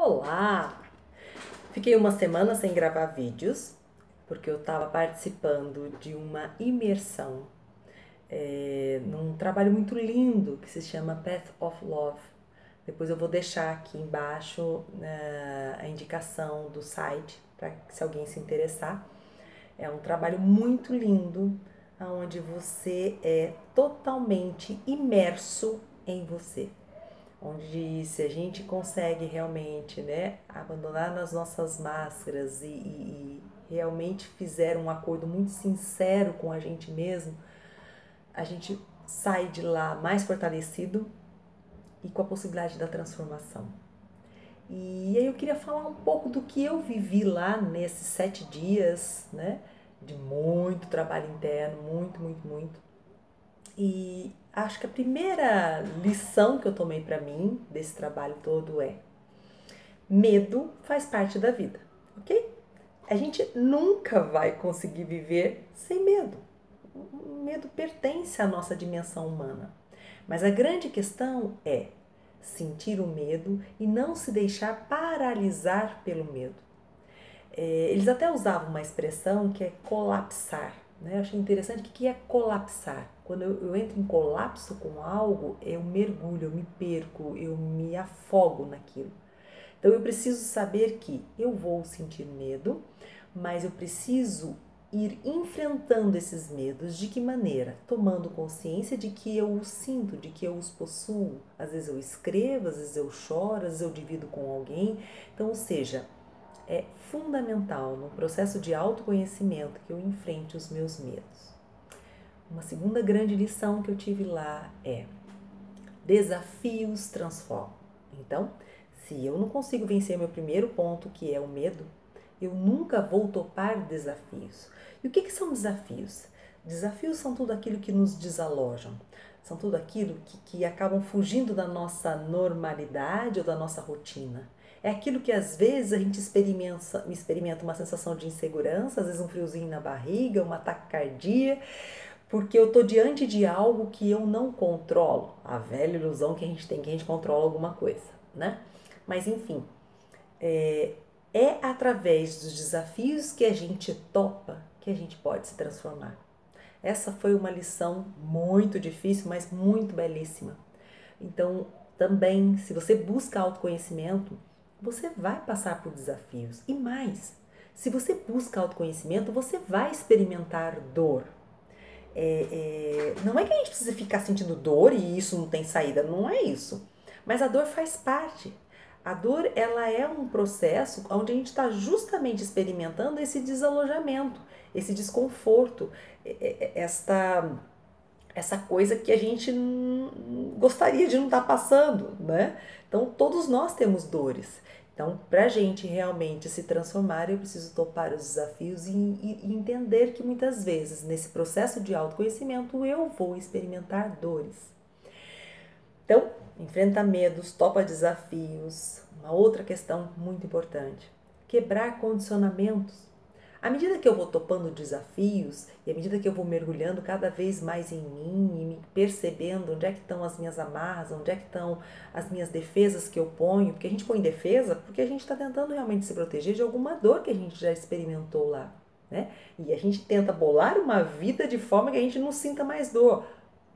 Olá! Fiquei uma semana sem gravar vídeos porque eu estava participando de uma imersão num trabalho muito lindo que se chama Path of Love. Depois eu vou deixar aqui embaixo a indicação do site para se alguém se interessar. É um trabalho muito lindo, onde você é totalmente imerso em você. Onde se a gente consegue realmente, né, abandonar nas nossas máscaras e realmente fizer um acordo muito sincero com a gente mesmo, a gente sai de lá mais fortalecido e com a possibilidade da transformação. E aí eu queria falar um pouco do que eu vivi lá nesses 7 dias, né, de muito trabalho interno, muito. E acho que a primeira lição que eu tomei para mim desse trabalho todo é: medo faz parte da vida, ok? A gente nunca vai conseguir viver sem medo. O medo pertence à nossa dimensão humana. Mas a grande questão é sentir o medo e não se deixar paralisar pelo medo. Eles até usavam uma expressão que é colapsar. Né? Eu achei interessante o que é colapsar. Quando eu entro em colapso com algo, eu mergulho, eu me perco, eu me afogo naquilo. Então eu preciso saber que eu vou sentir medo, mas eu preciso ir enfrentando esses medos. De que maneira? Tomando consciência de que eu os sinto, de que eu os possuo. Às vezes eu escrevo, às vezes eu choro, às vezes eu divido com alguém. Então, ou seja, é fundamental no processo de autoconhecimento que eu enfrente os meus medos. Uma segunda grande lição que eu tive lá é: desafios transformam. Então, se eu não consigo vencer meu primeiro ponto, que é o medo, eu nunca vou topar desafios. E o que são desafios? Desafios são tudo aquilo que nos desalojam, são tudo aquilo que acabam fugindo da nossa normalidade ou da nossa rotina. É aquilo que às vezes a gente experimenta uma sensação de insegurança, às vezes um friozinho na barriga, uma taquicardia, porque eu estou diante de algo que eu não controlo. A velha ilusão que a gente tem que a gente controla alguma coisa, né? Mas enfim, é através dos desafios que a gente topa que a gente pode se transformar. Essa foi uma lição muito difícil, mas muito belíssima. Então, também, se você busca autoconhecimento, você vai passar por desafios. E mais, se você busca autoconhecimento, você vai experimentar dor. Não é que a gente precisa ficar sentindo dor e isso não tem saída, não é isso. Mas a dor faz parte. A dor, ela é um processo onde a gente está justamente experimentando esse desalojamento, esse desconforto, essa coisa que a gente gostaria de não estar passando, né? Então, todos nós temos dores. Então, para a gente realmente se transformar, eu preciso topar os desafios e entender que muitas vezes, nesse processo de autoconhecimento, eu vou experimentar dores. Então, enfrenta medos, topa desafios. Uma outra questão muito importante: quebrar condicionamentos. À medida que eu vou topando desafios e à medida que eu vou mergulhando cada vez mais em mim e me percebendo onde é que estão as minhas amarras, onde é que estão as minhas defesas que eu ponho, porque a gente põe defesa porque a gente está tentando realmente se proteger de alguma dor que a gente já experimentou lá, né? E a gente tenta bolar uma vida de forma que a gente não sinta mais dor.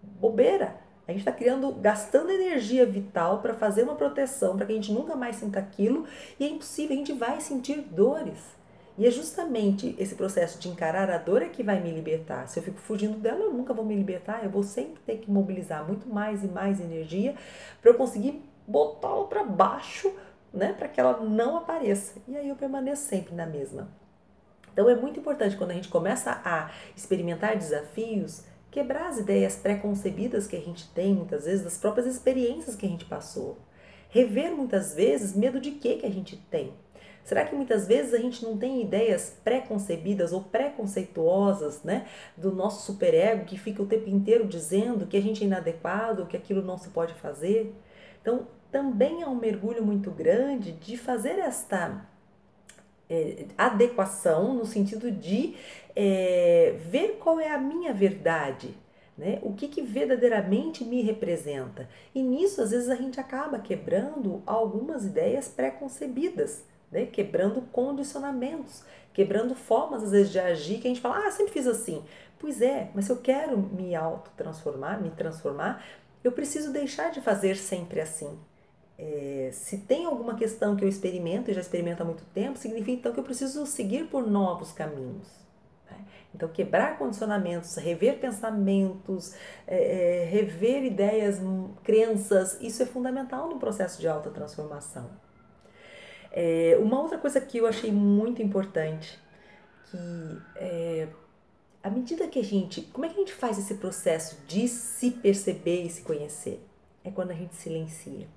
Bobeira! A gente está gastando energia vital para fazer uma proteção, para que a gente nunca mais sinta aquilo, e é impossível, a gente vai sentir dores. E é justamente esse processo de encarar a dor é que vai me libertar. Se eu fico fugindo dela, eu nunca vou me libertar, eu vou sempre ter que mobilizar muito mais e mais energia para eu conseguir botá-la para baixo, né, para que ela não apareça. E aí eu permaneço sempre na mesma. Então é muito importante, quando a gente começa a experimentar desafios, quebrar as ideias pré-concebidas que a gente tem muitas vezes, das próprias experiências que a gente passou. Rever muitas vezes medo de que a gente tem. Será que muitas vezes a gente não tem ideias pré-concebidas ou preconceituosas, né, do nosso superego, que fica o tempo inteiro dizendo que a gente é inadequado, que aquilo não se pode fazer? Então, também é um mergulho muito grande de fazer esta adequação no sentido de ver qual é a minha verdade. né? O que verdadeiramente me representa? E nisso, às vezes, a gente acaba quebrando algumas ideias pré-concebidas, né? Quebrando condicionamentos, quebrando formas, às vezes, de agir que a gente fala, ah, sempre fiz assim. Pois é, mas se eu quero me autotransformar, me transformar, eu preciso deixar de fazer sempre assim. Se tem alguma questão que eu experimento e já experimento há muito tempo, significa então que eu preciso seguir por novos caminhos. Né? Então, quebrar condicionamentos, rever pensamentos, rever ideias, crenças, isso é fundamental no processo de autotransformação. Uma outra coisa que eu achei muito importante, que à medida que a gente... Como é que a gente faz esse processo de se perceber e se conhecer? É quando a gente silencia.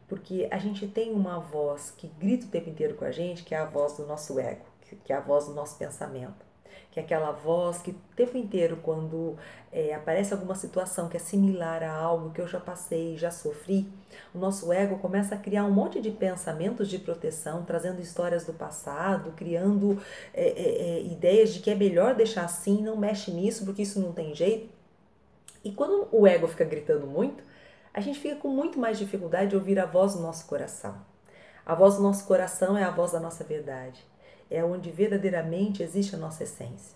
Porque a gente tem uma voz que grita o tempo inteiro com a gente, que é a voz do nosso ego, que é a voz do nosso pensamento. Que é aquela voz que o tempo inteiro, quando aparece alguma situação que é similar a algo que eu já passei, já sofri, o nosso ego começa a criar um monte de pensamentos de proteção, trazendo histórias do passado, criando ideias de que é melhor deixar assim, não mexe nisso, porque isso não tem jeito. E quando o ego fica gritando muito, a gente fica com muito mais dificuldade de ouvir a voz do nosso coração. A voz do nosso coração é a voz da nossa verdade. É onde verdadeiramente existe a nossa essência.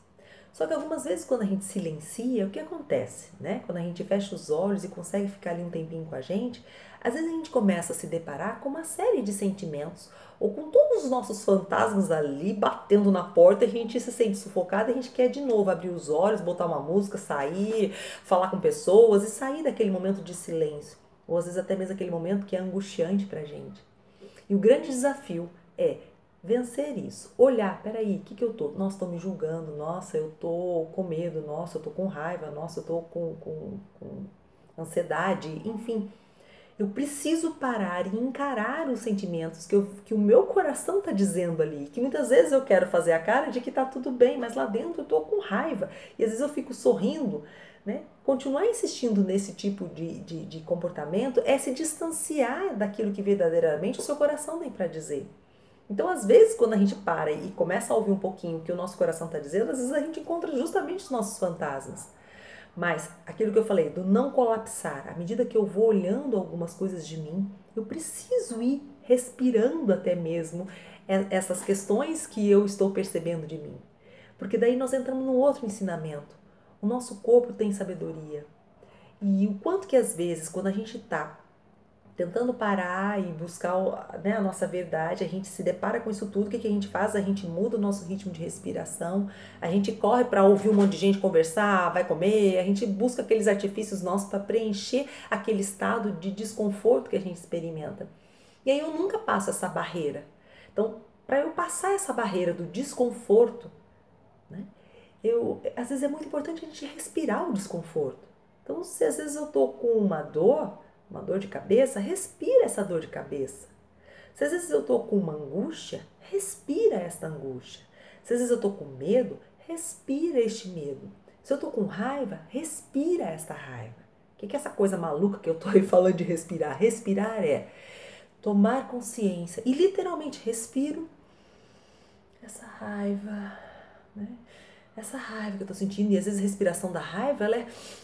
Só que algumas vezes quando a gente silencia, o que acontece? Né? Quando a gente fecha os olhos e consegue ficar ali um tempinho com a gente, às vezes a gente começa a se deparar com uma série de sentimentos ou com todos os nossos fantasmas ali batendo na porta, a gente se sente sufocado e a gente quer de novo abrir os olhos, botar uma música, sair, falar com pessoas e sair daquele momento de silêncio. Ou às vezes até mesmo aquele momento que é angustiante pra gente. E o grande desafio é vencer isso. Olhar, peraí, o que eu tô? Nossa, tô me julgando, nossa, eu tô com medo, nossa, eu tô com raiva, nossa, eu tô com ansiedade, enfim. Eu preciso parar e encarar os sentimentos que o meu coração está dizendo ali. Que muitas vezes eu quero fazer a cara de que está tudo bem, mas lá dentro eu estou com raiva. E às vezes eu fico sorrindo. Né? Continuar insistindo nesse tipo de comportamento é se distanciar daquilo que verdadeiramente o seu coração tem para dizer. Então, às vezes, quando a gente para e começa a ouvir um pouquinho o que o nosso coração está dizendo, às vezes a gente encontra justamente os nossos fantasmas. Mas aquilo que eu falei, do não colapsar, à medida que eu vou olhando algumas coisas de mim, eu preciso ir respirando até mesmo essas questões que eu estou percebendo de mim. Porque daí nós entramos no outro ensinamento. O nosso corpo tem sabedoria. E o quanto que às vezes, quando a gente está tentando parar e buscar, né, a nossa verdade, a gente se depara com isso tudo, o que a gente faz? A gente muda o nosso ritmo de respiração, a gente corre para ouvir um monte de gente conversar, vai comer, a gente busca aqueles artifícios nossos para preencher aquele estado de desconforto que a gente experimenta. E aí eu nunca passo essa barreira. Então, para eu passar essa barreira do desconforto, né, às vezes é muito importante a gente respirar o desconforto. Então, se às vezes eu estou com uma dor de cabeça, respira essa dor de cabeça. Se às vezes eu estou com uma angústia, respira esta angústia. Se às vezes eu estou com medo, respira este medo. Se eu estou com raiva, respira esta raiva. O que é essa coisa maluca que eu estou aí falando de respirar? Respirar é tomar consciência e literalmente respiro essa raiva, né? Essa raiva que eu tô sentindo, e às vezes a respiração da raiva,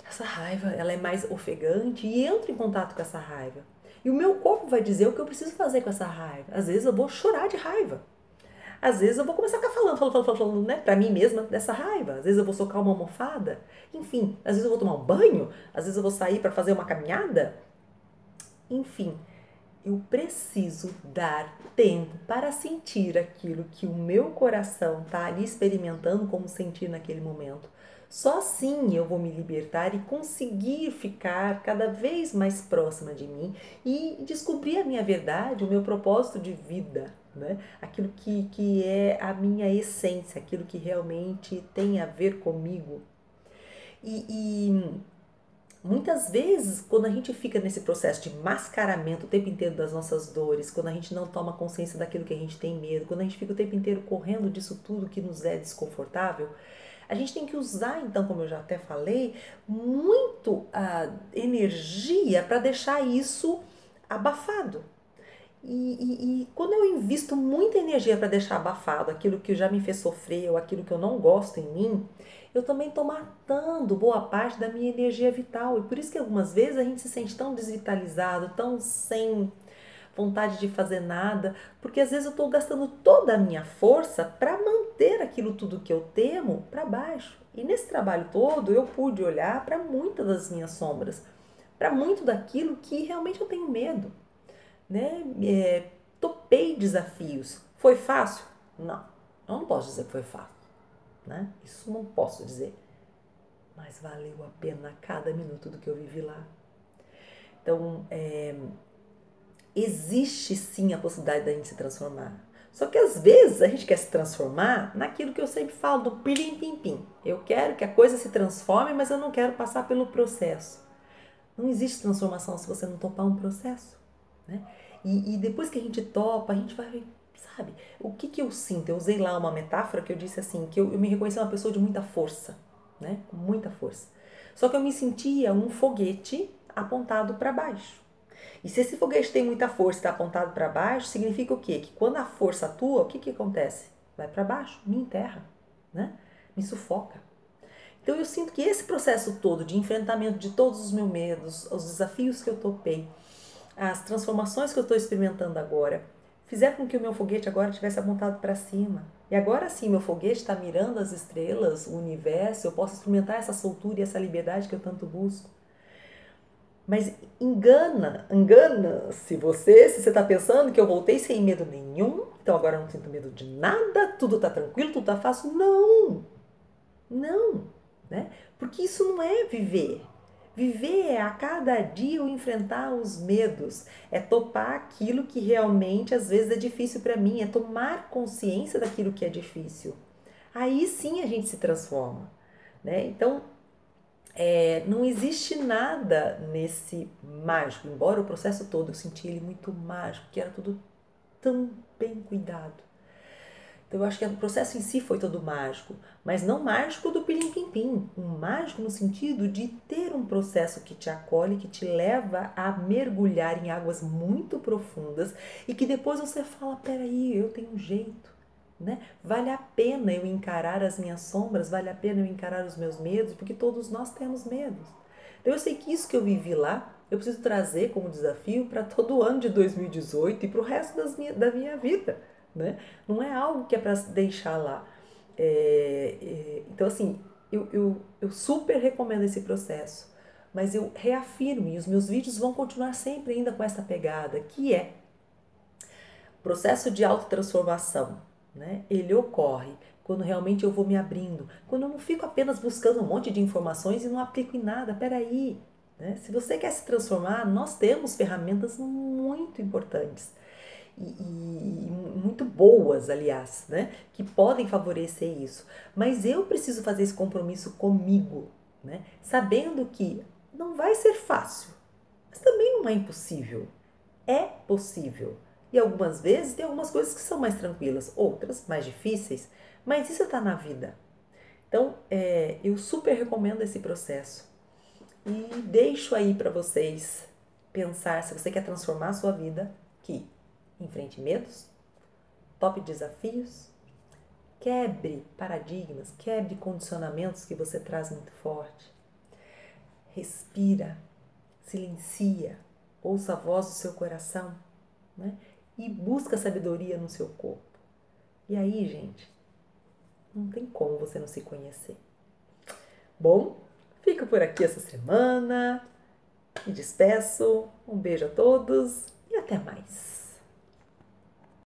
essa raiva, ela é mais ofegante e entro em contato com essa raiva. E o meu corpo vai dizer o que eu preciso fazer com essa raiva. Às vezes eu vou chorar de raiva. Às vezes eu vou começar a ficar falando, né, pra mim mesma dessa raiva. Às vezes eu vou socar uma almofada. Enfim, às vezes eu vou tomar um banho. Às vezes eu vou sair para fazer uma caminhada. Enfim, eu preciso dar tempo para sentir aquilo que o meu coração está ali experimentando como sentir naquele momento. Só assim eu vou me libertar e conseguir ficar cada vez mais próxima de mim e descobrir a minha verdade, o meu propósito de vida, né? Aquilo que é a minha essência, aquilo que realmente tem a ver comigo. E muitas vezes, quando a gente fica nesse processo de mascaramento o tempo inteiro das nossas dores, quando a gente não toma consciência daquilo que a gente tem medo, quando a gente fica o tempo inteiro correndo disso tudo que nos é desconfortável, a gente tem que usar, então, como eu já até falei, muito a energia para deixar isso abafado. E quando eu invisto muita energia para deixar abafado aquilo que já me fez sofrer ou aquilo que eu não gosto em mim, eu também estou matando boa parte da minha energia vital. E por isso que algumas vezes a gente se sente tão desvitalizado, tão sem vontade de fazer nada, porque às vezes eu estou gastando toda a minha força para manter aquilo tudo que eu temo para baixo. E nesse trabalho todo eu pude olhar para muitas das minhas sombras, para muito daquilo que realmente eu tenho medo, né? Topei desafios. Foi fácil? Não, eu não posso dizer que foi fácil, né? Isso não posso dizer. Mas valeu a pena cada minuto do que eu vivi lá. Então, existe sim a possibilidade da gente se transformar. Só que às vezes a gente quer se transformar naquilo que eu sempre falo, do pirim-pim-pim. Eu quero que a coisa se transforme, mas eu não quero passar pelo processo. Não existe transformação se você não topar um processo, né? E depois que a gente topa, a gente vai, sabe? O que eu sinto? Eu usei lá uma metáfora que eu disse assim, que eu me reconheci uma pessoa de muita força, né? Com muita força. Só que eu me sentia um foguete apontado para baixo. E se esse foguete tem muita força e está apontado para baixo, significa o quê? Que quando a força atua, o que acontece? Vai para baixo, me enterra, né? Me sufoca. Então eu sinto que esse processo todo de enfrentamento de todos os meus medos, os desafios que eu topei, as transformações que eu estou experimentando agora, fizeram com que o meu foguete agora estivesse apontado para cima. E agora sim, meu foguete está mirando as estrelas, o universo, eu posso experimentar essa soltura e essa liberdade que eu tanto busco. Mas engana-se você, se você está pensando que eu voltei sem medo nenhum, então agora eu não sinto medo de nada, tudo está tranquilo, tudo está fácil. Não, não, né? Porque isso não é viver. Viver é a cada dia eu enfrentar os medos, é topar aquilo que realmente às vezes é difícil para mim, é tomar consciência daquilo que é difícil. Aí sim a gente se transforma, né? Então, não existe nada nesse mágico, embora o processo todo eu senti ele muito mágico, que era tudo tão bem cuidado. Então eu acho que o processo em si foi todo mágico, mas não mágico do pilim-pim-pim, um mágico no sentido de ter um processo que te acolhe, que te leva a mergulhar em águas muito profundas e que depois você fala, peraí, eu tenho um jeito, né? Vale a pena eu encarar as minhas sombras, vale a pena eu encarar os meus medos, porque todos nós temos medos. Então eu sei que isso que eu vivi lá, eu preciso trazer como desafio para todo o ano de 2018 e para o resto da minha vida, né? Não é algo que é para deixar lá. Então assim, eu super recomendo esse processo, mas eu reafirmo, e os meus vídeos vão continuar sempre ainda com essa pegada, que é processo de autotransformação, né? Ele ocorre quando realmente eu vou me abrindo, quando eu não fico apenas buscando um monte de informações e não aplico em nada. Peraí, né? Se você quer se transformar, nós temos ferramentas muito importantes e muito boas, aliás, né? Que podem favorecer isso. Mas eu preciso fazer esse compromisso comigo, né? Sabendo que não vai ser fácil, mas também não é impossível. É possível. E algumas vezes tem algumas coisas que são mais tranquilas, outras mais difíceis, mas isso está na vida. Então, eu super recomendo esse processo. E deixo aí para vocês pensar, se você quer transformar a sua vida, que enfrente medos, tope desafios, quebre paradigmas, quebre condicionamentos que você traz muito forte. Respira, silencia, ouça a voz do seu coração, né? E busca sabedoria no seu corpo. E aí, gente, não tem como você não se conhecer. Bom, fico por aqui essa semana. Me despeço. Um beijo a todos e até mais.